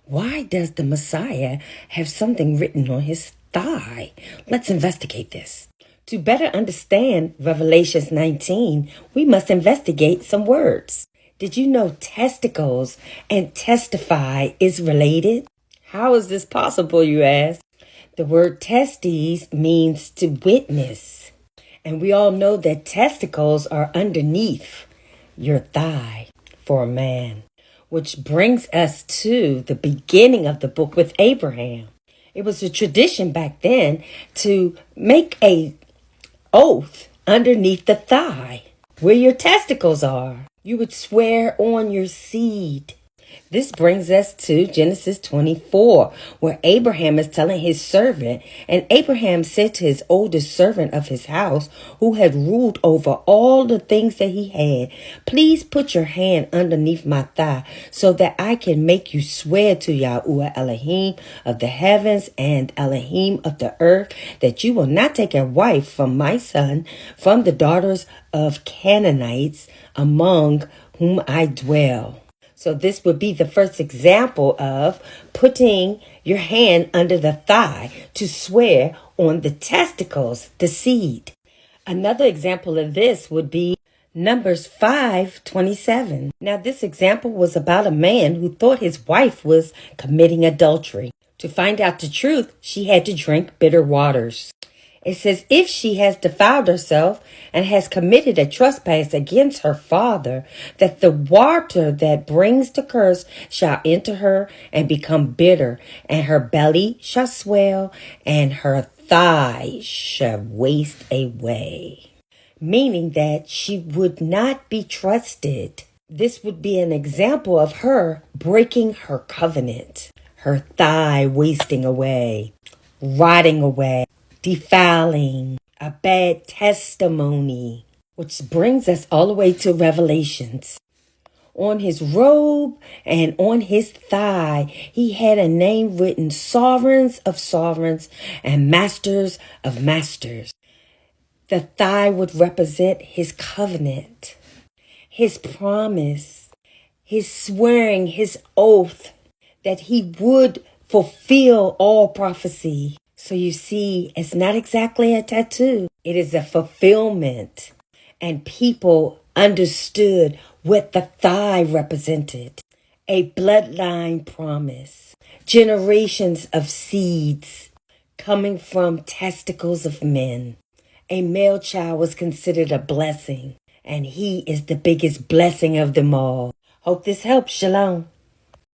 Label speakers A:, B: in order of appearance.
A: Why does the Messiah have something written on his thigh? Let's investigate this. To better understand Revelations 19, we must investigate some words. Did you know testicles and testify is related? How is this possible, you ask? The word testes means to witness. And we all know that testicles are underneath your thigh for a man. Which brings us to the beginning of the book with Abraham. It was a tradition back then to make a oath underneath the thigh where your testicles are. You would swear on your seed. This brings us to Genesis 24, where Abraham is telling his servant, and Abraham said to his oldest servant of his house, who had ruled over all the things that he had, please put your hand underneath my thigh so that I can make you swear to Yahuwah Elohim of the heavens and Elohim of the earth that you will not take a wife from my son, from the daughters of Canaanites among whom I dwell. So this would be the first example of putting your hand under the thigh to swear on the testicles, the seed. Another example of this would be Numbers 5:27. Now this example was about a man who thought his wife was committing adultery. To find out the truth, she had to drink bitter waters. It says, if she has defiled herself and has committed a trespass against her father, that the water that brings the curse shall enter her and become bitter, and her belly shall swell, and her thighs shall waste away. Meaning that she would not be trusted. This would be an example of her breaking her covenant, her thigh wasting away, rotting away, defiling, a bad testimony, which brings us all the way to Revelations. On his robe and on his thigh, he had a name written, Sovereigns of Sovereigns and Masters of Masters. The thigh would represent his covenant, his promise, his swearing, his oath that he would fulfill all prophecy. So you see, it's not exactly a tattoo. It is a fulfillment. And people understood what the thigh represented. A bloodline promise. Generations of seeds coming from testicles of men. A male child was considered a blessing. And he is the biggest blessing of them all. Hope this helps. Shalom.